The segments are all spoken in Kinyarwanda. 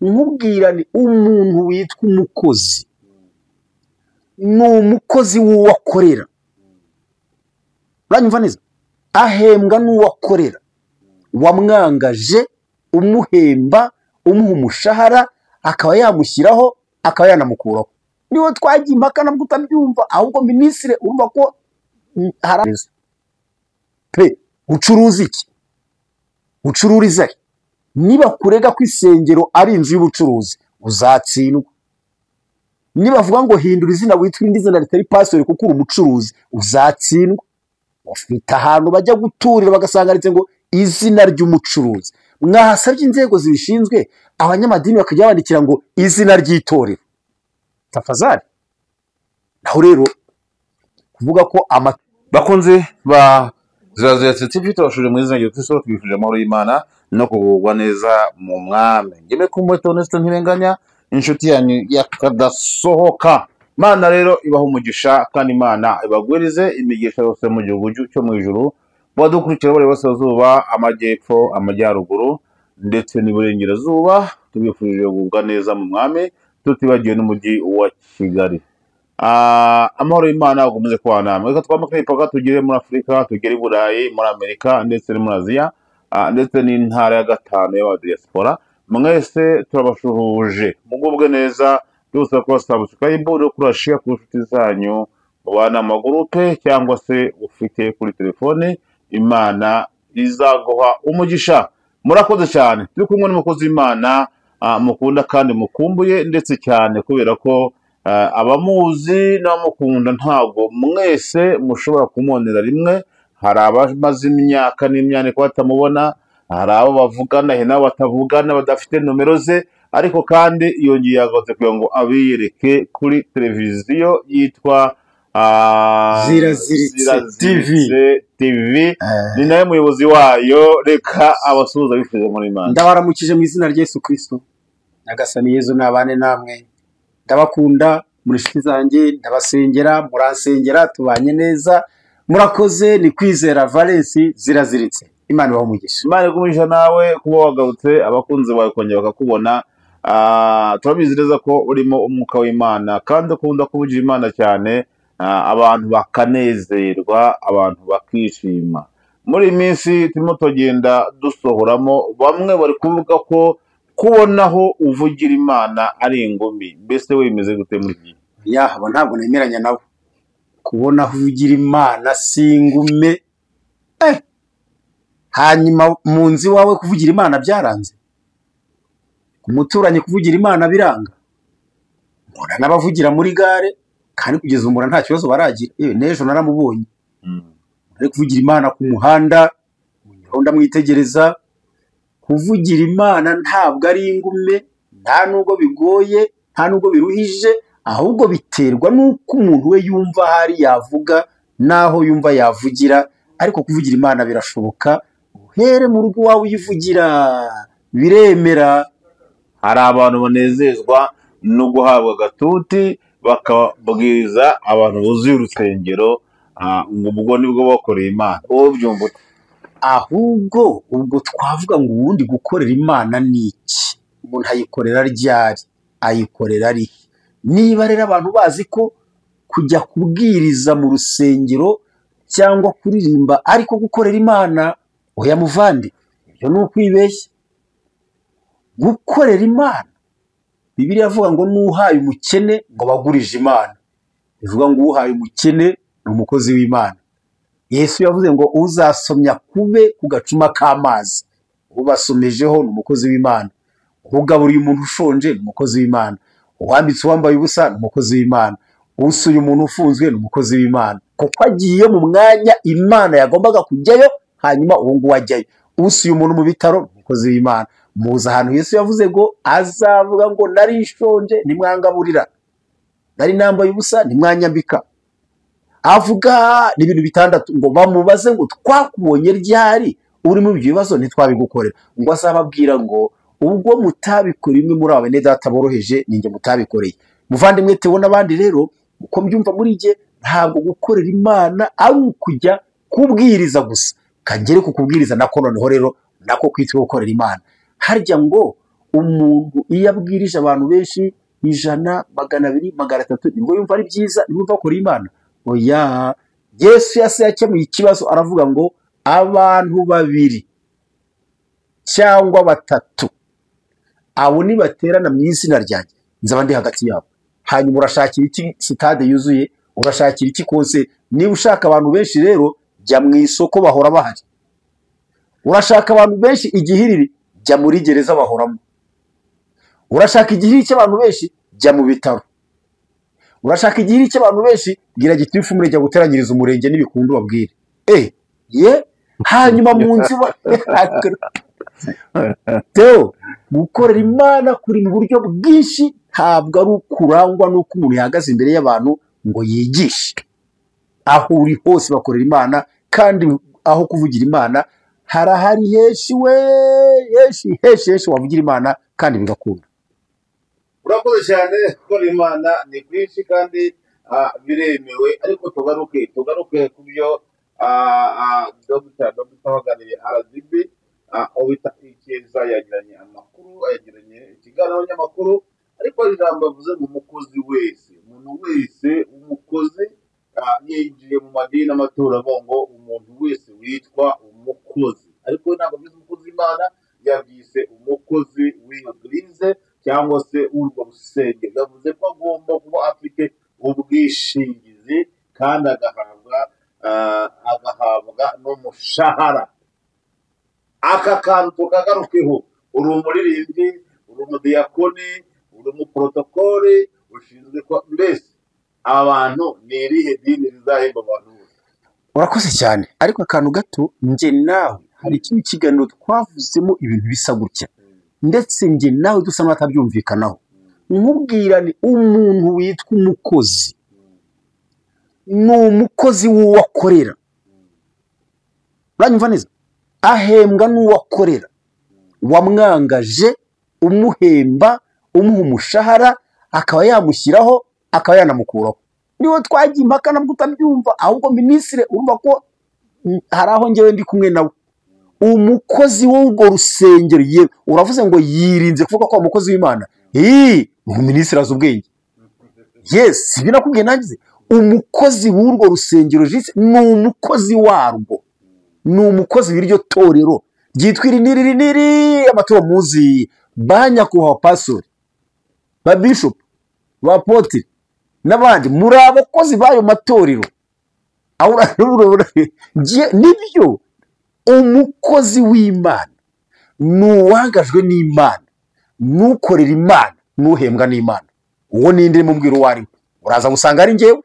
nkubwira ni umuntu witwa umukozi ni umukozi w'uwo akorera. Uranyumva neza? Ahembwa n'uwo akorera, wamwangaje, umuhemba, umuha umushahara, akaba yamushyiraho, akaba yanamukuraho. Niho twagiye impaka nabwo utabyumva, ahubwo minisitiri urumva ko harabeza pe ucuruza iki, ucururiza he? Niba kurega ko isengero ari inzu y'ubucuruzi uzatsindwa. Niba avuga ngo hindura izina witwa irindi zina ritari pastori kuko uri umucuruzi uzatsindwa. Bafite ahantu bajya guturira bagasanga ndetse ngo izina ry'umucuruzi. Mwahasabye inzego zibishinzwe, abanyamadini bakajya bandikira ngo izina ry'itorero. Tafazari. Naho rero kuvuga ko bakunze ba Zirazira TV turashuje mu izina ry'Kristo, twifuje amahoro y'Imana no kugubwa neza mu mwami. Ngeme kumbuto Honestin Ntirenganya, inshuti yanyu yakadasohoka. Mana rero ibaho umugisha kandi Imana ibagwirize imigisha yose mu gihugu cyo mu ijuru. Badukurikira bari basazuba, amajyepfo, amajyaruguru ndetse n'iburengerazuba, tubifurije kugubwa neza mu mwami, tutibagiwe n'umujyi wa Kigali. Amahoro y'Imana akomeze kuba namwe. Reka twambuke imipaka tugere muri Afurika, tugere i Burayi, muri Amerika ndetse no muri Aziya, ndetse n'intara ya gatanu y'abadiaspora. Mwese turabashuhuje, mugubwe neza. Byose ko subscribe no kurashia ku nshuti zanyu, mubana amagurupe cyangwa se ufite kuri telefone. Imana izaguha umugisha. Murakoze cyane, turi kumwe n'umukozi w'Imana mukunda kandi mukumbuye ndetse cyane, kubera ko abamuzi n'abamukunda ntago mwese mushobora kumonera rimwe. Hari abamaze imyaka n'imyaniko batamubona, hari abo bavugana, hari n'abo batavugana badafite nomero ze, ariko kandi yongeye yagoze kugira ngo abiyereke kuri televiziyo yitwa Zirazira TV. Ni nawe muyobozi wayo. Reka abasuhuza bifuje muri Imana. Ndabaramukije mu izina rya Yesu Kristo. Nyagasani Yezu nabane namwe. Ndabakunda muri inshuti zanjye, ndabasengera, muransengera, tubanye neza. Murakoze. Ni Kwizera Valence Ziraziritse. Imana ibahe umugisha. Imana igumisha nawe kuba wagarutse, abakunzi bawe kongera bakakubona. Turabizi neza ko urimo umwuka w'Imana kandi ukunda kuvugira Imana cyane, abantu bakanezerwa, abantu bakishima. Muri iyi minsi turimo tugenda dusohoramo, bamwe bari kuvuga ko kubonaho uvugira Imana ari ingumi. Mbese wemeze gute muri iki? Abo ntabwo nemeranya nabo. Kubonaho uvugira Imana si ingume. Hanyuma mu nzi wawe kuvugira Imana byaranze, umuturanyi kuvugira Imana biranga. Mbona n'abavugira muri gare kandi kugeza umura nta kibazo baragira. N'ejo naramubonye ari kuvugira Imana ku muhanda, ndamwitegereza. Kuvugira Imana ntabwo ari ingume, nta nubwo bigoye, nta nubwo biruhije, ahubwo biterwa n'uko umuntu we yumva hari yavuga naho yumva yavugira. Ariko kuvugira Imana birashoboka, uhere mu rugo wawe uyivugira, biremera. Hari abantu banezezwa no guhabwa gatuti bakabwiriza abantu buzuye urusengero, ubwo nibwo bakoreye Imana. Wowe byumva ute? Ahubwo ubwo twavuga ngo ubundi gukorera Imana ni iki? Umuntu ayikorera ryari? Ayikorera ari? Niba rero abantu bazi ko kujya kubwiriza mu rusengero cyangwa kuririmba ariko gukorera Imana, oya muvandi, ibyo ni ukwibeshya. Gukorera Imana, Bibiliya avuga ngo n'uhaye umukene ngo bagurije Imana. Bivuga ngo uhaye umukene ni umukozi w'Imana. Yesu yavuze ngo uzasomya kube ku gacuma k'amazi, ubasomejeho ni umukozi w'Imana. Ugaburiye umuntu ushonje ni umukozi w'Imana. Uwambitse uwambaye ubusa ni umukozi w'Imana. Usuye umuntu ufunzwe ni umukozi w'Imana, kuko agiye mu mwanya Imana yagombaga kujyayo, hanyuma uwo nguwo ajyayo. Usuye umuntu mu bitaro ni umukozi w'Imana. Muza ahantu Yesu yavuze ngo azavuga ngo nari nshonje nimwangaburira, nari nambaye ubusa nimwanyambika. Avuga n'ibintu bitandatu ngo bamubaze ngo twakubonye ryari uri mu bibazo ntitwabigukorera. Ngo azababwira ngo ubwo mutabikora imwe muri abo ne data boroheje ninjye mutabikoreye. Muvandimwe tewo n'abandi rero uko mbyumva muri jye, ntabwo gukorera Imana ari ukujya kubwiriza gusa. Kagere ku kubwiriza nako noneho rero nako kwitwa gukorera Imana. Harya ngo umuntu iyo abwirije abantu benshi 100, 200, 300 nibwo yumva ari byiza, nibwo yumva akora Imana? Oya, Yesu yase yakemuye ikibazo aravuga ngo abantu 2 cyangwa 3 abo nibaterana mu izina ryanjye nzaba ndi hagati yabo. Hanyuma urashakira iki sitade yuzuye? Urashakira iki konse? Niba ushaka abantu benshi rero jya mu isoko bahora bahari. Urashaka abantu benshi igihiriri, jya muri gereza bahoramo. Urashaka igihiriri cy'abantu benshi, jya mu bitaro. Urashaka igihiriri cy'abantu benshi, gira gitifu umurenge guteranyiriza umurenge n'ibikundu babwire. Hanyuma mu nziba Teo, gukorera Imana kuri mu buryo bwinshi, ntabwo ari ukurangwa n'uko umuntu yahagaze imbere y'abantu ngo yigishe. Aho uri hose bakorera Imana, kandi aho kuvugira Imana harahari henshi wavugira Imana kandi bigakunda. Urakoze cyane. Gukora Imana ni byinshi kandi biremewe, ariko tugaruke ku byo Dr. waganiriye RGB wita Ikeza yagiranye amakuru, yagiranye ikiganiro n'abanyamakuru, ariko ijambo yavuze mu mukozi wese, umuntu wese umukozi yinjiye mu madini n'amatora avuga ngo umuntu wese witwa umukozi, ariko ntabwo abyise umukozi w'Imana, yabyise umukozi w'Eglise cyangwa se urwo rusengero. Yavuze ko agomba kuba afite ubwishingizi kandi agahabwa n'umushahara. Aka kantu tukagarukeho. Uri umuririmbyi, uri umudiyakoni, uri umuprotokole, ushinzwe ko mbese abantu ni irihe dini rizahemba abantu bose? Urakoze cyane, ariko akantu gato, nje nawe hari ikindi kiganiro twavuzemo ibintu bisa gutya, ndetse nje nawe dusa n'abatabyumvikanaho. Nkubwira ni umuntu witwa umukozi, ni umukozi w'uwakorera. Uranyumva neza? Ahembwa n'uwakorera, wamwangaje, umuhemba, umuha umushahara, akaba yamushyiraho, akaba yanamukuraho. Niwe twagiye impaka nabwo utabyumva, ahubwo minisitiri urumva ko hari aho ngewe ndi kumwe nawe. Umukozi w'urwo rusengero, yewe uravuze ngo yirinze kuvuga ko umukozi w'Imana. Minisitiri azi ubwenge. Yes, sibyo nakubwiye nangize. Umukozi w'urwo rusengero ni umukozi warwo, ni umukozi w'iryo torero ryitwa iri amaturo muzi, ba nyakubahwa pastori, ba bishop, ba apotire n'abandi, muri abakozi b'ayo matorero. Nibyo, umukozi w'Imana ni uwangajwe n'Imana, n'ukorera Imana, n'uhembwa n'Imana. Uwo ninde mubwira uwo ari we? Uraza gusanga ari njyewe.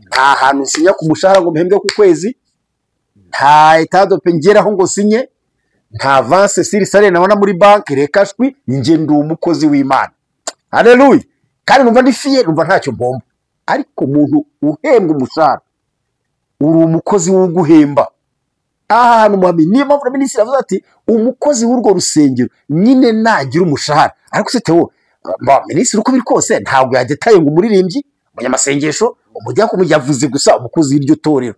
Nta hantu nsinya ku mushahara ngo mpembwe ku kwezi, nta etadope ngeraho ngo sinye, nta avance siri sare nabona muri banki, reka shwi, nje ndi umukozi w'Imana. Haleluya. Kandi numva ndi fiye, numva ntacyo mbomba. Ariko umuntu uhembwa umushahara, uri umukozi w'uguhemba. Ahantu muhamye, niyo mpamvu minisitiri avuze ati umukozi w'urwo rusengero nyine nagira umushahara. Ariko se Theo, minisitiri uko biri kose ntabwo yadetaye ngo umuririmbyi, umunyamasengesho, umudiyakoni yavuze gusa umukozi w'iryo torero.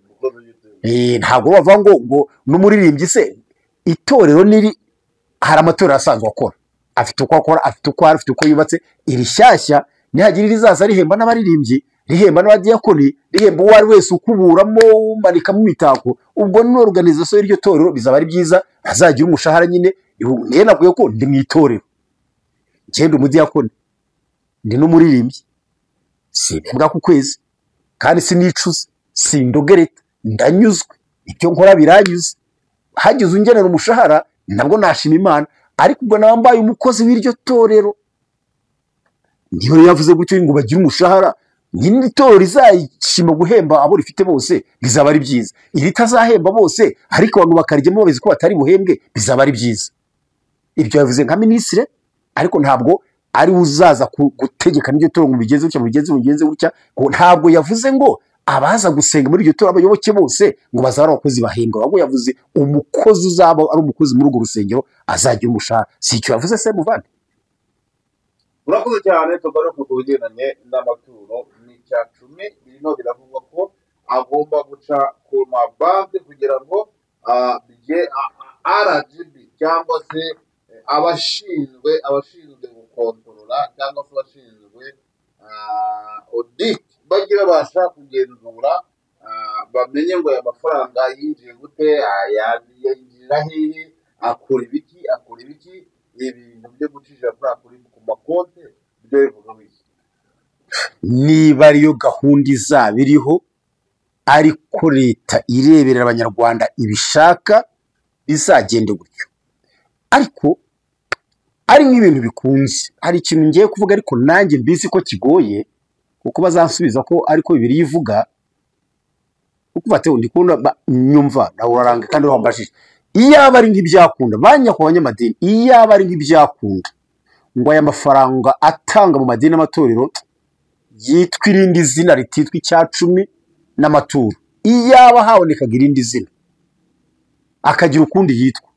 Ntabwo bavuga ngo n'umuririmbyi se, itorero niri hari amatorero asanzwe akora, afite uko akora, afite uko yubatse. Iri shyashya nihagira rizaza rihemba n'abaririmbyi, rihemba n'abadiyakoni, rihemba uwo ari wese ukuburamo, umanikamo imitako, ubwo ni organization y'iryo torero, bizaba ari byiza. Azagira umushahara nyine. Niye navuye ko ndi mu itorero, ngende umudiyakoni, ndi n'umuririmbyi, simbwa ku kwezi, kandi sinicuza, sindogereta, ndanyuzwe, ibyo nkora biranyuze. Hagize ungenera umushahara nabwo nashima Imana, ariko ubwo nabambaye umukozi w'iryo torero. Niyo yavuze gutyo ngo bagire umushahara, nyine itorero rizashima guhemba abo rifite bose, bizaba ari byiza. Iri tazahemba bose ariko abantu bakarijyamo babizi ko batari buhembwe, bizaba ari byiza. Ibyo yavuze nka minisitiri, ariko ntabwo ari uzaza gutegeka n'iryo torero ngo bigenze gutya. Ntabwo yavuze ngo abaza gusenga muri iryo torero abayoboke bose ngo bazaba abakozi bahembwa. Ahubwo yavuze umukozi uzaba ari umukozi muri urwo rusengero azagira umushahara. Si icyo yavuze se muvandi? Urakoze cyane. Tugaruka ku bigendanye n'amaturo n'icya cumi. Birimo biravugwa ko agomba guca ku mabanki kugira ngo RGB cyangwa se abashinzwe gukontorora cyangwa se abashinzwe audit bajye babasha kugenzura bamenye ngo aya mafaranga yinjiye gute, yinjira hehe, akora ibiki ibintu byo gucisha amafaranga ku makonti byo bivuga iki? niba ariyo gahunda izaba iriho ariko leta ireberera abanyarwanda ibishaka bizagende gutyo. Ariko ari nk'ibintu bikunze, hari ikintu ngiye kuvuga ariko nanjye mbizi ko kigoye kuko bazansubiza ko ariko Bibiliya ivuga, kuko batewe ndikunda nyumva nawe uraranga kandi wambashije. Iyaba ari nk'ibyakunda banyako abanyamadini, iyaba ari nk'ibyakunda ngo aya mafaranga atanga mu madini n'amatorero yitwa irindi zina rititwa icyacumi n'amaturo, iyaba habonekaga irindi zina akagira ukundi yitwa.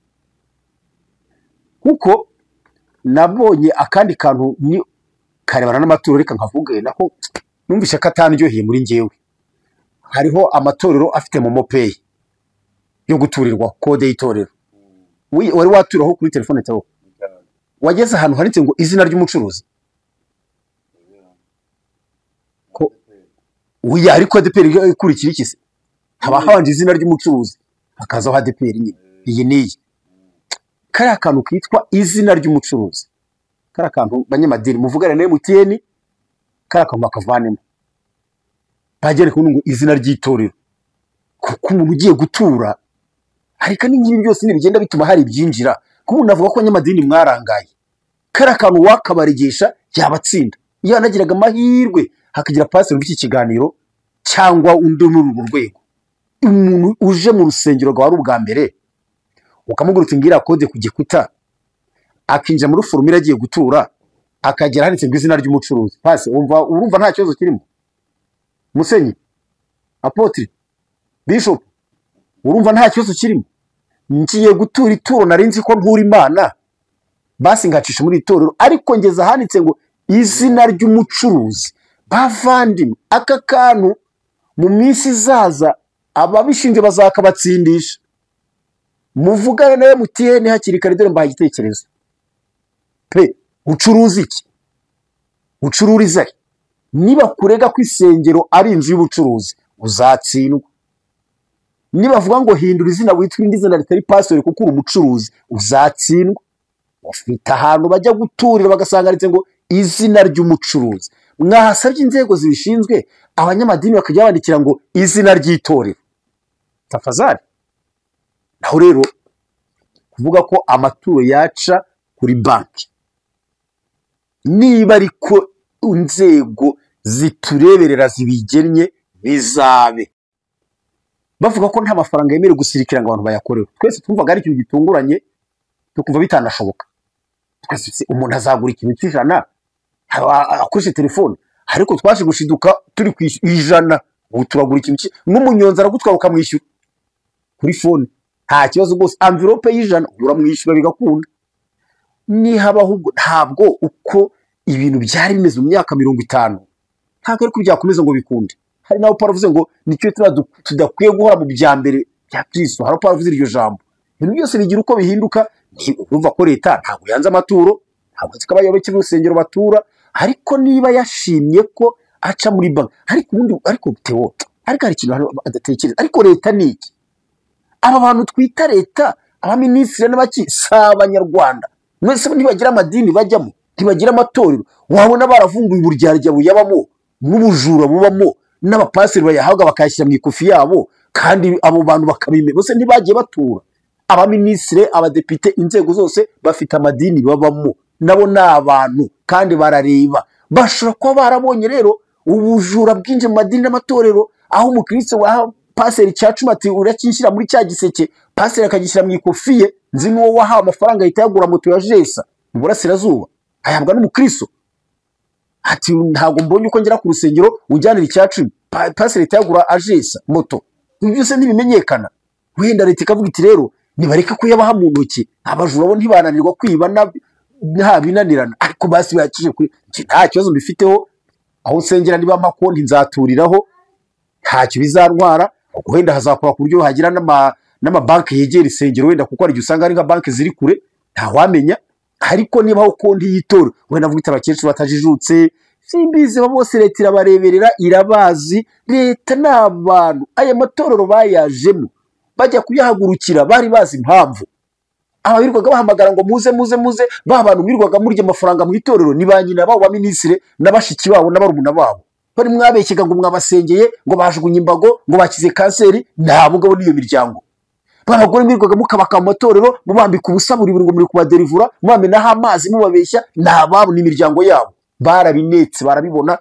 Kuko nabonye akandi kantu ni karebana n'amaturo, reka nkavuge nako numvise ko atandyoheye muri njyewe. Hariho amatorero afite momo pay yo guturirwa kode y'itorero. Wari waturaho kuri telefone cyawe wageze ahantu handitse ngo izina ry'umucuruzi ko uya ariko ADPR ikurikira iki se? Haba habanje izina ry'umucuruzi hakazaho ADPR nyine iyi niyi. Kariya kantu kitwa izina ry'umucuruzi, kariya kantu banyamadini muvugana na MTN, kariya kantu bakavanemo bagere ku ngo izina ry'itorero, kuko umuntu ugiye gutura harika n'ingibi byose bigenda bituma hari byinjira. Kuko navuga ko abanyamadini mwarangaye, kariya kantu wakabaregesha yabatsinda. Iyo anagiraga amahirwe hakagira pastor w'iki kiganiro cyangwa undi muri urwo rwego, umuntu uje mu rusengero rwa ubwa mbere ukamugurutse ngira kode ku gikuta, akinjira muri formula agiye gutura, akagera handitse ngo izina ry'umucuruzi, pasi urumva nta kibazo kirimo? Musenyi, Apotre, Bishop, urumva nta kibazo kirimo? Ngiye gutura ituro narinzi ko ntura Imana, basi ngacisha muri itorero, ariko ngeza handitse ngo izina ry'umucuruzi. Bavandimwe, aka kantu mu minsi izaza ababishinzwe bazakabatsindisha. Muvugana na MTN hakiri kare, dore mbaye igitekerezo pe, ucuruza iki? Ucururiza niba kurega ko isengero ari inzu y'ubucuruzi uzatsindwa. Niba vuga ngo hindura izina witwa indi zina ritari pastor kuko uri umucuruzi uzatsindwa. Ufite ahantu bajya guturira bagasanga ndetse ngo izina ry'umucuruzi. Mwahasabye inzego zibishinzwe, abanyamadini bakajya bandikira ngo izina ry'itorero. Tafazari naho rero kuvuga ko amaturo yaca kuri banki, niba ariko inzego zitureberera zibigennye bizabe. Bavuga ko nta mafaranga yemerewe gusirikira ngo abantu bayakorewe. Twese twumvaga ari ikintu gitunguranye, tukumva bitanashoboka. Twese umuntu azagura ikintu cy'ijana akoresha telefone, ariko twaje gushiduka turi ku ijana, ubu turagura ikintu n'umunyonzi aragutwara ukamwishyura kuri phone nta kibazo rwose. Envelope y'ijana uramwishyura bigakunda. Nihabaho ntabwo uko ibintu byari bimeze mu myaka 50 ntabwo ariko byakomeza ngo bikunde. Hari naho Paulo avuze ngo nicyo tudakwiye guhora mu byambere bya Kristo. Hari Paulo avuze iryo jambo, ibintu byose bigira uko bihinduka. Urumva ko leta ntabwo yanze amaturo, ntabwo zikabayoboke n'urusengero batura, ariko niba yashimye ko aca muri banki, ariko ubundi ariko Theo ariko hari ikintu adatekereza. Ariko leta ni iki? Aba bantu twita leta, abaminisitiri n'abaki s'abanyarwanda. Mwese ntibagira amadini bajyamo, ntibagira amatorero. Wabona baravunguye uburyarya buyabamo n'ubujura bubamo, n'abapasiri bayahabwa bakayashyira mu ikofi yabo, kandi abo bantu bakabime bose ntibagiye batura. Abaminisitiri, abadepite, inzego zose bafite amadini babamo, nabo ni abantu kandi barareba. Bashobora kuba barabonye rero ubujura bwinje mu madini n'amatorero, aho umukristo wa paseri cyacuma ati urakinshyira muri cya giseke, paseri akagishyira mu ikofi ye. Nzi n'uwo wahawe amafaranga ahita yagura moto ya Jesa mu burasirazuba, ayabwa n'umukristo. Ati ntabwo mbonye uko ngera ku rusengero ujyanira icyacumi, paseri ahita yagura Jesa moto. Ibi byose ntibimenyekana. Wenda leta ikavuga iti rero nibareka kuyabaha mu ntoki, abajura bo ntibananirwa kwiba nta binanirana, ariko basi bakije kuri nta kibazo mbifiteho. Aho nsengera niba amakonti nzaturiraho, ntacyo bizantwara. Wenda hazakora ku buryo hagira n'amabanki yegera isengero, wenda kuko ari usanga ari nka banki ziri kure, nta wamenya. ariko niba aho konti y'itora wenda avuga iti abakecuru batajijutse simbizi bose leta irabareberera irabazi. Leta ni abantu, aya matorero bayajemo bajya kuyahagurukira bari bazi impamvu. Ababirirwaga bahamagara ngo muze ba bantu birirwaga murya amafaranga mu itorero ni ba nyina babo ba minisitiri n'abashiki babo n'abarumuna babo, bari mwabeshyaga ngo mwabasengeye ngo bajugunye imbago ngo bakize kanseri. nta mugabo n'iyo miryango. Babagore birirwaga mukabaka amatorero mubambika ubusa buri ngo muri kubaderivura mubamenaho amazi mubabeshya, nta babo n'imiryango yabo. Barabinetse barabibona.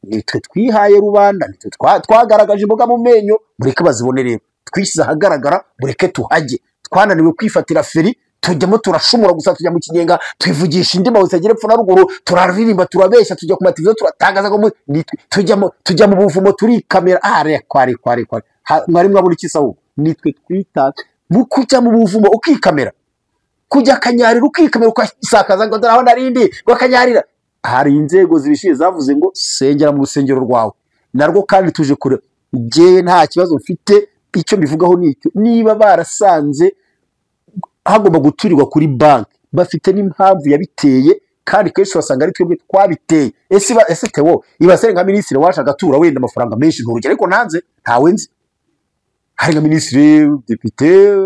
Nitwe twihaye rubanda, nitwe twagaragaje imboga mu menyo, mureke bazibone rero. Twishyize ahagaragara mureke tuhajye. Twananiwe kwifatira feri tujyamo turashumura gusa, tujya mu kinyenga twivugisha indimi zitagera epfo na ruguru, turaririmba turabeshya, tujya ku mateleviziyo turatangaza ngo tujya mu buvumo turikamera. kwari mwari mwabona iki sawo? Nitwe twita kujya mu buvumo ukikamera, kujya akanyarira ukikamera ukasakaza ngo dore aho narindi ngo akanyarira. Hari inzego zibishiye zavuze ngo sengera mu rusengero rwawe narwo, kandi tuje kure. Njyewe nta kibazo mfite, icyo mbivugaho nicyo, niba barasanze hagomba guturirwa kuri banki bafite n'impamvu yabiteye, kandi kenshi basanga ari twebwe twabiteye. Ese Theo ibasere nka minisitiri waje agatura wenda amafaranga menshi nturugero, ariko nanze ntawe nzi. Hari nka minisitiri, depite,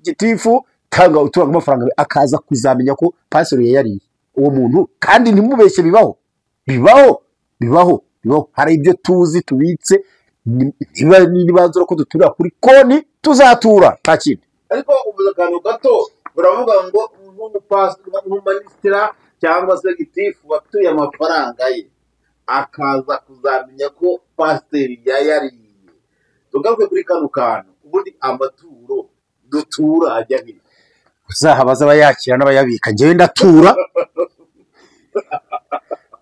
gitifu tanga utura amafaranga akaza kuzamenya ko pastor yariye uwo muntu, kandi ntimubeshye. Bibaho. Hari ibyo tuzi tubitse, nibanzura ko dutura kuri konti tuzatura nta kindi. ariko ubuze akantu gato uravuga ngo nk'umuminisitira cyangwa se gitifu watuye amafaranga ye akaza kuzamenya ko pasiteri yayariye. Tugaruke kuri kano kantu, ubundi amaturo dutura ajya he? Uzahabaza abayakira n'abayabika. Njyewe ndatura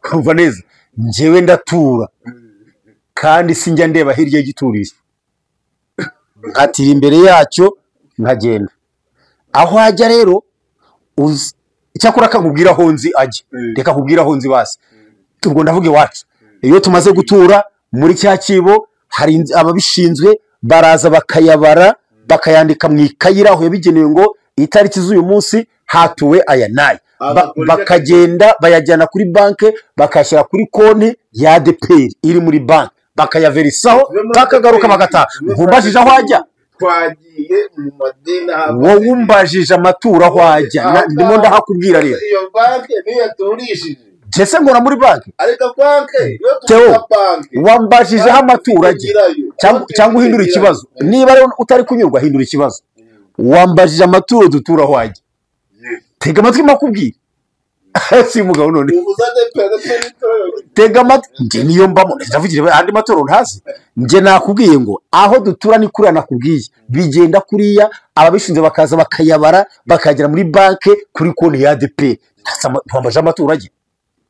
kumva neza, njyewe ndatura kandi sinjya ndeba hirya y'igiturisho, nkatira imbere yacyo nkagenda. Aho ajya rero icyakora akakubwira aho nzi ajya, reka kubwira aho nzi basi. Ubwo ndavuga iwacu, iyo tumaze gutura muri cya kibo hari ababishinzwe baraza bakayabara bakayandika mu ikayira aho yabigenewe ngo itariki z'uyu munsi hatuwe aya nayo, bakagenda bayajyana kuri banki bakashyira kuri konti ya ADEPR iri muri banki bakayaverisaho bakagaruka bagataha. Nkumbajije aho ajya? Twagiye mu madeni. Wowe umbajije amaturo aho ajya, ndimo ndahakubwira rero. Iyo banki niyo yaturishije. Jese ngora muri banki. Ariko banki yo tuba banki. Wambajije aho amaturo ajya cyangwa uhindura ikibazo. Niba rero utari kunyurwa hindura ikibazo. Wambajije amaturo dutura aho ajya. Tega amatwi makubwira. Si mugabo none. Tega amatwi. Nje niyo mbamo ndavugira andi maturo ntazi. Nje nakubwiye ngo aho dutura ni kuri nakubwiye. Bigenda kuriya ababishinze bakaza bakayabara bakagera muri banki kuri konti ya ADEPR. Wambaje amaturo ajya.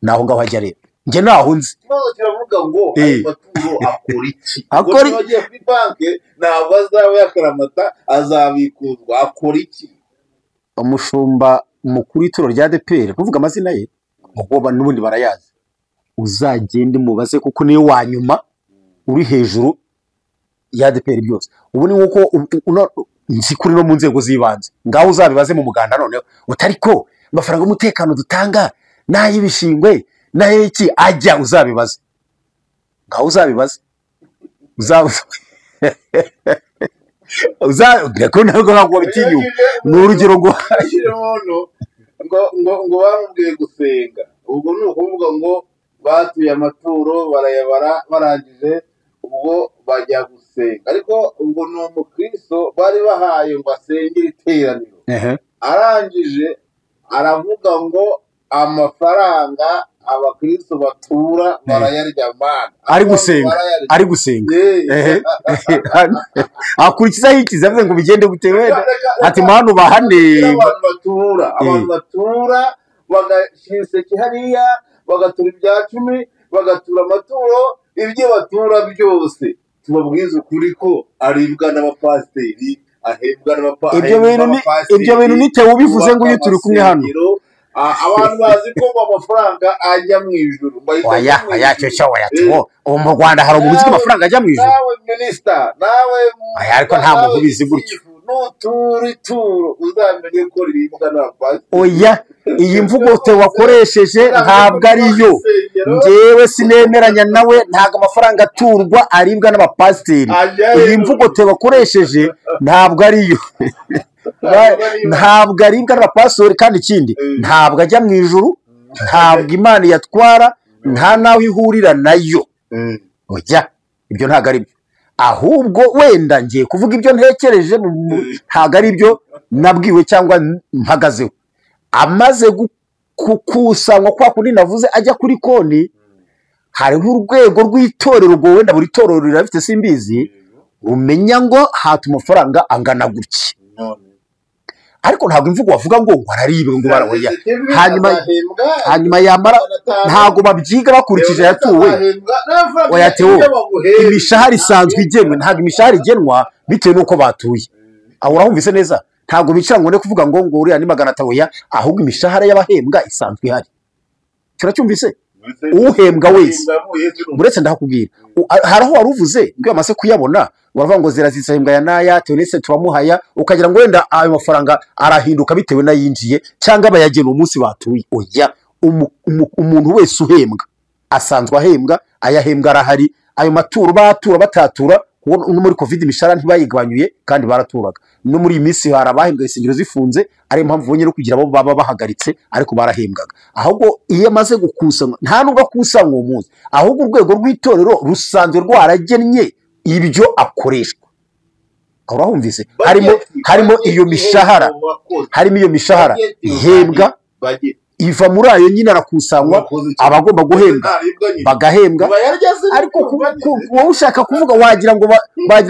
Naho ngaho ajya rero. Nje naho nzi. Kibazo kiravuga ngo amaturo akora iki? Akora iki kuri banki? Ntabwo azaba yakaramata azabikuzwa. Akora iki? Umushumba mukuru w'ituro rya ADEPR kuvuga amazina ye ngo n'ubundi barayazi. Uzagende mubaze kuko niyo wanyuma uri hejuru ya ADEPR byose. Ubu ni nkuko nzi kuri no mu nzego z'ibanze. Ngaho uzabibaze mu muganda noneho utariko amafaranga y'umutekano dutanga n'ay'ibishingwe nayo iki ajya, uzabibaze. Ngaho uzabibaze. Ko ntabwo bitinyuka. Ni urugero ngo bamubwiye gusenga. Ubwo ni ukuvuga ngo batuye amaturo barayabara barangije ubwo bajya gusenga. Ariko ubwo ni umukristo bari bahaye ngo asengere iteraniro. Arangije aravuga ngo amafaranga abakristo batura barayarya mana. Ari gusenga. Akurikizaho ikiza avuze ngo bigende gute wenda ati manu bahane abantu batura bagashyise hariya bagatura ibya 10 bagatura amaturo ibyo batura byose. Tubabwiza ukuri ko aribwa n'abapasiteri ahebwa n'abapasiteri. Ibyo bintu ni Theo ubivuze ngo uyu turi kumwe hano. Abantu bazi ko amafaranga ajya mu ijuru. Aya cyo wayatuwo. Ubu mu Rwanda hari umuzi ko amafaranga ajya mu ijuru. Nawe minister, nawe ariko nta muntu ubizi gutyo. nutura ituro uzamenye ko riribwa n'abapasiteri. oya iyi mvugo te wakoresheje ntabwo ariyo, njyewe sinemeranya nawe, ntabwo amafaranga aturwa aribwa n'abapasiteri. Iyi mvugo te wakoresheje ntabwo ariyo ntabwo aribwa n'abapasiteri, kandi ikindi ntabwo ajya mu ijuru, ntabwo Imana iyatwara, nta naho ihurira nayo. Oya ibyo ntabwo ari byo, ahubwo wenda ngiye kuvuga ibyo ntekereje, ntabwo ari byo nabwiwe cyangwa mpagazeho. Amaze gukusanywa kwa kundi navuze ajya kuri konti, hariho urwego rw'itorero, ubwo wenda buri torero rirafite simbizi, umenya ngo hata amafaranga angana gutya, ariko ntabwo imvugo wavuga ngo araribwa ngo barahoya, hanyuma yamara ntabwo babyiga bakurikije yatuwe. Wayatewe imishahara isanzwe igenwe, ntabwo imishahara igenwa bitewe n'uko batuye. Aho urahumvise neza, ntabwo bicara ngo ne kuvuga ngo uriya ni 500, ahubwo imishahara y'abahembwa isanzwe ihari. Turacyumvise uhembwa wese, buretse ndakubwira haraho waruvuze ngo yamaze kuyabona, uravuga ngo zirazisahembwa ya naya Tonese turamuhaya, ukagira ngo wenda ayo mafaranga arahinduka bitewe na yinjiye cyangwa bayagena umunsi batuye. Oya, umuntu wese uhembwa asanzwe ahembwa, ayahembwa arahari. Ayo maturo batura batatura, no muri covid imishahara ntibayigabanyuye kandi baraturaga. No muri iyi minsi hari abahembwa isengero zifunze, ari impamvu bonye no kugira abo baba bahagaritse, ariko barahembwaga. Ahubwo iyo amaze gukusanya, nta nubwo akusanya uwo munsi, ahubwo urwego rw'itorero rusanzwe rwaragennye ibyo akoreshwa. Urahumvise, harimo iyo mishahara ihembwa, iva muri ayo nyine arakusanywa, abagomba guhembwa bagahembwa. Ariko wowe ushaka kuvuga wagira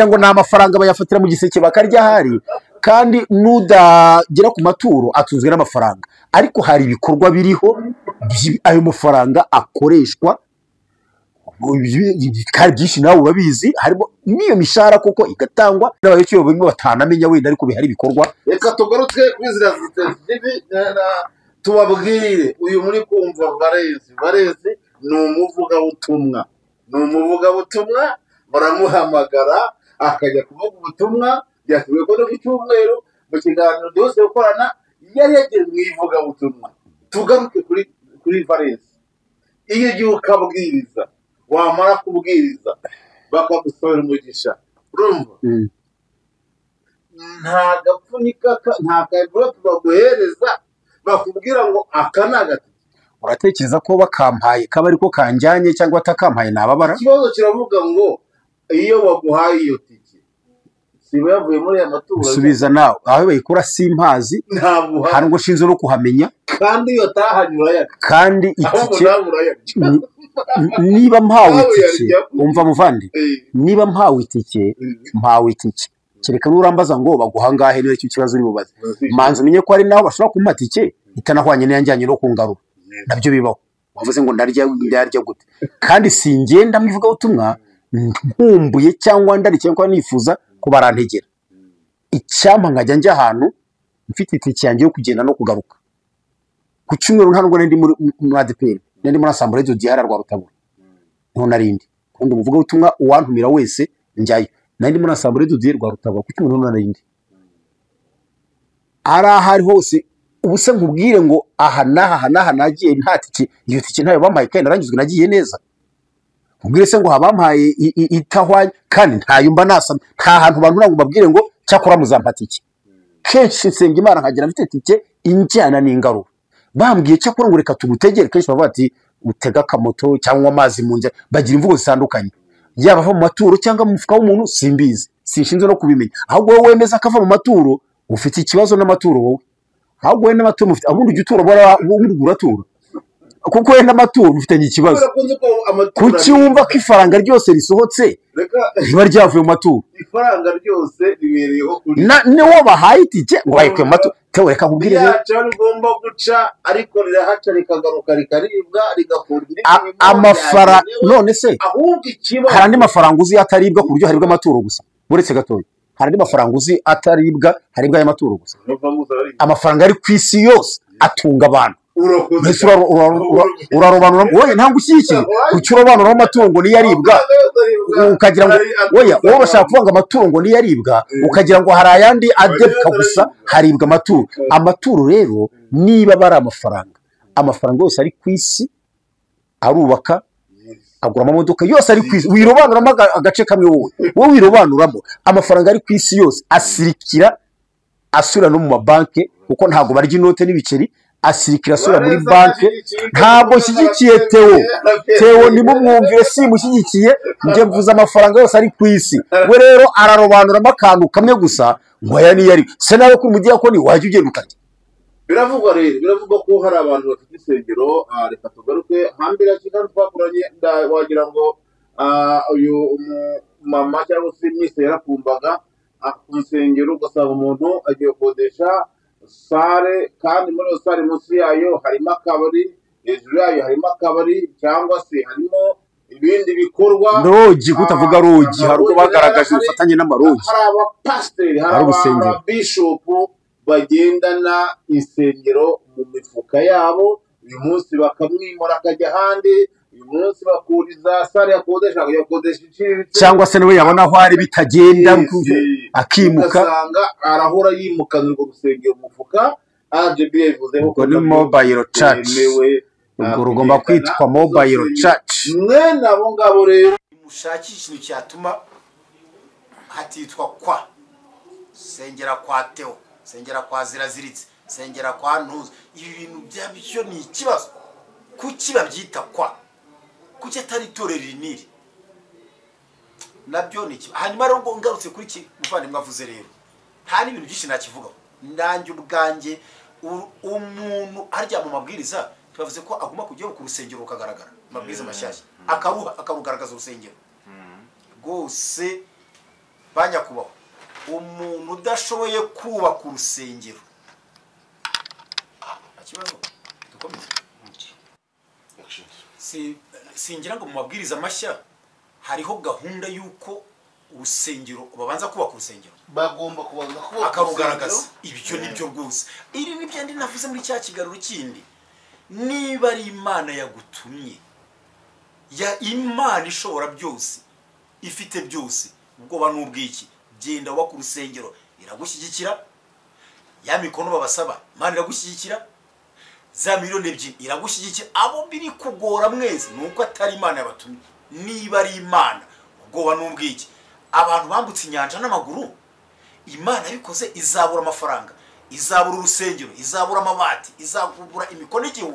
ngo nta mafaranga bayafatira mu giseke bakarya hari, kandi nudagera ku maturo atunzwe n'amafaranga. Ariko hari ibikorwa biriho ayo mafaranga akoreshwa, kandi byinshi nawe urabizi, harimo n'iyo mishahara koko igatangwa n'abayoboke bamwe batanamenya wenda, ariko bihari ibikorwa. Reka tugaruke kuri ziriya tubabwire uyu muri kumva Valens ni umuvugabutumwa, baramuhamagara akajya kuvuga ubutumwa. Byatuwe ko no ku cyumweru mu kiganiro byose gukorana yari yagiye mu ivugabutumwa. Tugaruke kuri Valens, iyo gihe ukabwiriza, wamara kubwiriza bakagusohora umugisha, urumva nta gapfunika nta kavuga baguhereza bakubwira ngo aka nagati. Uratekereza ko bakampaye kaba ariko kanjyanye cyangwa atakampaye nababara? Ikibazo kiravuga ngo iyo baguhaye iyo tike siba yavuye muri aya matora, subiza nawe aho bayikura simpazi, hari ngo shinzo no kuhamenya, kandi iyo tahanyura ya kandi itike niba mpawe itike, umva muvandi, niba mpawe itike kereka nurambaza ngo baguha ngahe, niyo cyo kibazo uri bubaze. Manzi umenye ko ari naho bashobora kumpa itike itanahwanye n'yanjyanye no kungarura, nabyo bibaho. Wavuze ngo ndarya gute, kandi singenda mwivuga ubutumwa nkumbuye cyangwa ndarikiye ko nifuza ko barantegera icyampa nkajya njya ahantu mfite itike yanjye yo kugenda no kugaruka. Ku cyumweru nta nubwo ndi muri ADPR, ndi muri assemblée de Dieu rwa Rutabura, nto narindi kundi muvuga ubutumwa uwantumira wese njyayo. Nandi muri assemblée de Dieu rwa Rutabura ku cyumweru nto narindi, arahari hose. Ubuse nkubwire ngo aha naha nagiye nta tike, iyo tike ntayo bampaye kandi narangizwe nagiye neza. Ubwire se ngo habampaye itahwanye kandi ntayo mba nasaba, nta hantu bantu nango babwire ngo cyakora muzampatike. Kenshi nsenga Imana nkagira mfite tike injyana n'ingaruka, bambwiye cyakora ngo reka tugutegere. Kenshi bavuga ati utega kamoto cyangwa amazi mu nzira, bagira imvugo zitandukanye, yaba ava mu maturo cyangwa mu mufuka w'umuntu simbizi, sinshinze no kubimenya. Ahubwo wowe wemeza akava mu maturo ufite ikibazo n'amaturo wowe, ahubwo we n'amaturo mufite abundi ugitura bora uratura, kuko we n'amaturo mufitanye ikibazo. Kuki wumva ko ifaranga ryose risohotse riba ryavuye mu maturo? Ifaranga ryose ribereyeho kuri niwo bahaye itike ngo bayikuye mu maturo. Tewe reka nkubwire rigomba guca, ariko rirahaca rikagaruka rikaribwa rigakunda amafaranga. None se hari andi mafaranga uzi ataribwa ku buryo haribwa amaturo gusa? Buretse gatoya, hari andi mafaranga uzi ataribwa haribwa y'amaturo gusa? Amafaranga ari ku isi yose atunga abantu. Urarobanura wowe ntabwo ushyikiye kuki urobanura amatungo niyo aribwa ukagira ngo oya wowe bashaka kuvuga ngo amaturo ngo niyo aribwa ukagira ngo hari ayandi adepfa gusa haribwa amaturo rero niba bari amafaranga yose ari ku isi arubaka agura amamodoka yose ari ku isi wirobanuramo agace kamwe wowe wirobanuramo amafaranga ari ku isi yose asirikira asura no mu mabanki kuko ntabwo barya inote n'ibiceri asirikira asura muri banki ntabwo shyigikiye Theo nimumwumvire simushyigikiye njye mvuze amafaranga yose ari ku isi we rero ararobanuramo akantu kamwe gusa ngo aya niyo ari se nawe kuri mudiyakoni wajya ugenda ukarya biravugwa ko hari abantu bafite insengero reka tugaruke hambere ya kigali twakoranye wagira ngo uyu mama cyangwa se miss yarakumvaga ku nsengero ugasanga umuntu agiye gukodesha sale kandi muri iyo sale munsi yayo harimo akabari hejuru yayo harimo akabari cyangwa se harimo ibindi bikorwa rogi kutavuga rogi hari ubwo bagaragaje ubufatanye n'amarogi hari abapasiteri hari ababishopu bagendana insengero mu mifuka yabo uyu munsi bakamwimura akajya ahandi uyu munsi bakuriza sale yakodesha iciriritse cyangwa se nawe yabona aho ari bitagenda akimuka ugasanga arahora yimukanira urwo rusengero mu mufuka RGB yavuzeho ko ni mobile church ubwo rugomba kwitwa mobile church mwene abo ngabo rero mushakisha ikintu cyatuma hatitwa kwa sengera kwa Theo sengera kwa Ziraziritse sengera kwa Ntuzi ibi bintu byabyo ni ikibazo kuki babyita kwa kuki atari itorero riniri nabyo ni iki hanyuma rero ngo ngarutse kuri iki muvandimwe avuze rero nta n'ibintu byinshi nakivugaho ndanjye ubwanjye umuntu harya mu mabwiriza tubavuze ko aguma kujya ku rusengero ukagaragara amabwiriza mashyashya akarugaragaza urusengero rwose banyakubaho umuntu udashoboye kubaka urusengero ikibazo dukomeze singira ngo mu mabwiriza mashya hariho gahunda y'uko urusengero babanza kubaka urusengero bagomba kubanza kubaka akarugaragaza ibyo nibyo rwose iri nibyo ndi navuze muri cya kigaruro kindi niba ari Imana yagutumye ya Imana ishobora byose ifite byose ubwoba n'ubwiki genda wubaka urusengero iragushyigikira ya mikono babasaba Imana iragushyigikira za miliyoni 2 iragushyigikira abo biri kugora mwese nuko atari Imana yabatumye niba ari Imana ubwoba n'ubwiki abantu bambutse inyanja n'amaguru Imana yabikoze izabura amafaranga izabura urusengero izabura amabati izabura imikono 1000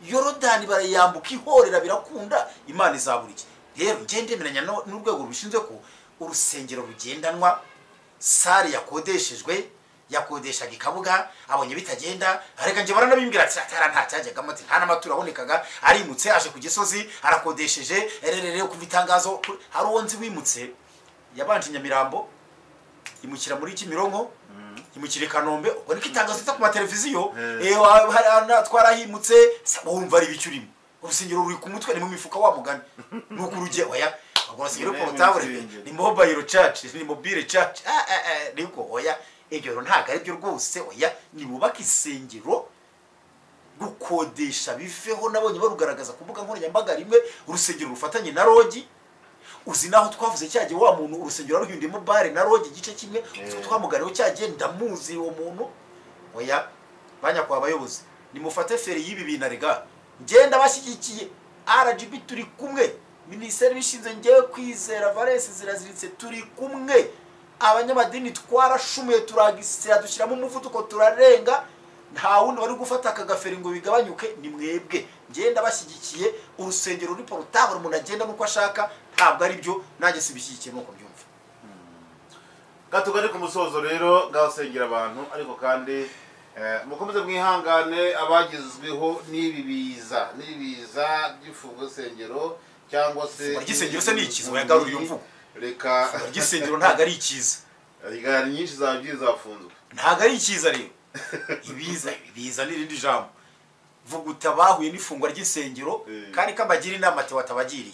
Yorodani barayambuka ihorera birakunda Imana izabura iki rero ngende miranya n'urwego rubishinzwe ko urusengero rugendanwa sare yakodeshejwe yakodeshaga ikabuga abonye bitagenda areka nje baranabimbwira ati atara nta cyajyaga amati nta n'amaturo abonekaga arimutse aje ku gisozi arakodesheje ererere ku bitangazo hari uwonzi wimutse yabanje Nyamirambo imukira muri Kimironko imukire Kanombe ubwo niko itangazo zita ku mateleviziyo twarahimutse wumva ari bicyurimo urusengero ruri ku mutwe ni mu mifuka wa mugani nuko urujye oya ubwo urusengero portable ni mobile church ni mobile church niko oya ibyo ntago ari byo rwose oya ni bubaka isengero gukodesha bifeho nabonye barugaragaza ku mbuga nkoranyambaga rimwe urusengero rufatanye na rogi uzi naho twavuze cyagiye wa muntu urusengero ruhindimo bare na rogi gice kimwe twamuganiwe cyagiye ndamuzi uwo muntu oya banyakwa abayobozi nimufate feri y'ibi binarega ngenda bashyigikiye RGB turi kumwe minisiteri bishinze ngiye kwizera Valence Ziraziritse turi kumwe abanyamadini twarashumuye turagisira dushyiramo umuvuduko turarenga nta wundi bari gufata akagaferi ngo bigabanyuke ni mwebwe ngenda bashyigikiye urusengero ruri portable umuntu agenda nuko ashaka ntabwo ari byo nanjye sibishyigikiye nuko byumva gatugane ku musozo rero ngabasengera abantu ariko kandi mukomeze mwihangane abagizweho n'ibibiza by'ifungo sengero cyangwa se igisengero se ni ikizo yagaruriye umvugo reka igisengero ntago ari ikiza igari nyinshi zafunzwe ntago ari ikiza rero ibiza n'irindi jambo vuga utabahuye n'ifungwa ry'isengero kandi kambagira inama ati watabagiriye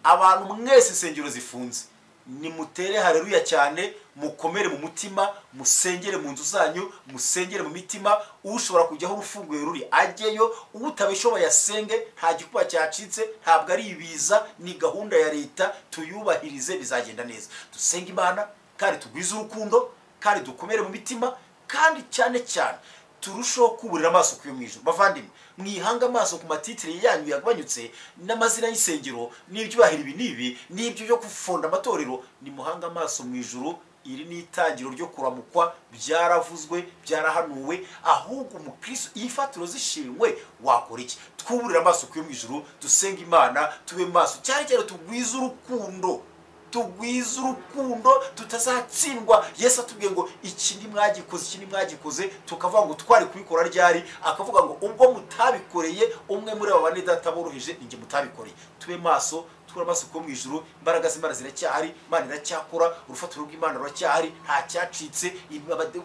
abantu mwese insengero zifunze nimutere haleluya cyane, mukomere mu mutima, musengere mu nzu zanyu, musengere mu mitima. Ushobora kujyaho urufunguye ruri ajyeyo, utabishoboye asenge. Nta gikuba cyacitse, ntabwo ari ibiza, ni gahunda ya leta, tuyubahirize bizagenda neza. Dusenge Imana kandi tugwize urukundo, kandi dukomere mu mitima, kandi cyane cyane turushaho kuburira amaso kuyo mu ijuru. Bavandimwe, mwihanga amaso ku matitire yanyu yagabanyutse n'amazina y'isengero n'ibyubahiro ibi n'ibi n'ibyo byo gufonda amatorero. Nimuhanga amaso mu ijuru. Iri ni itangiro ryo kuramukwa, byaravuzwe, byarahanuwe. Ahubwo umukristo ifatiro zishimwe wakora iki? Twuburira amaso kuyo mu ijuru, dusenga Imana, tube maso cyane cyane tugwize urukundo, tugwize urukundo, tutazatsindwa. Yesu atubwiye ngo iki ni mwagikoze, iki ni mwagikoze, tukavuga ngo twari kubikora ryari, akavuga ngo ubwo mutabikoreye umwe muri aba bane data boroheje ninjye mutabikoreye. Tube maso, twura amaso ko mu ijuru. Imbaraga z'Imana ziracyahari, Imana iracyakora, urufatiro rw'Imana ruracyahari, nta cyacitse.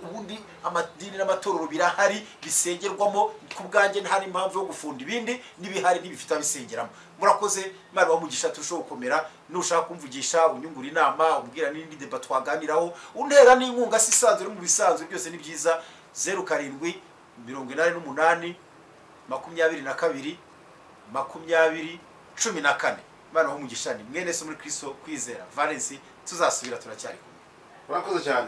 Ubundi amadini n'amatorero birahari bisengerwamo, ku bwanjye ntari impamvu yo gufunda ibindi, n'ibihari n'ibifite abisengeramo. Murakoze, Imana bamugisha, turushaho gukomera. Nushaka kumvugisha, unyungura inama, umbwira n'indi deba twaganiraho, untera n'inkunga si isanzwe mu bisanzwe byose ni byiza. 07 88 22 20 14. Imana bamugisha, ni mwene so muri Kristo Kwizera Valens. Tuzasubira, turacyari kumwe. Murakoze cyane.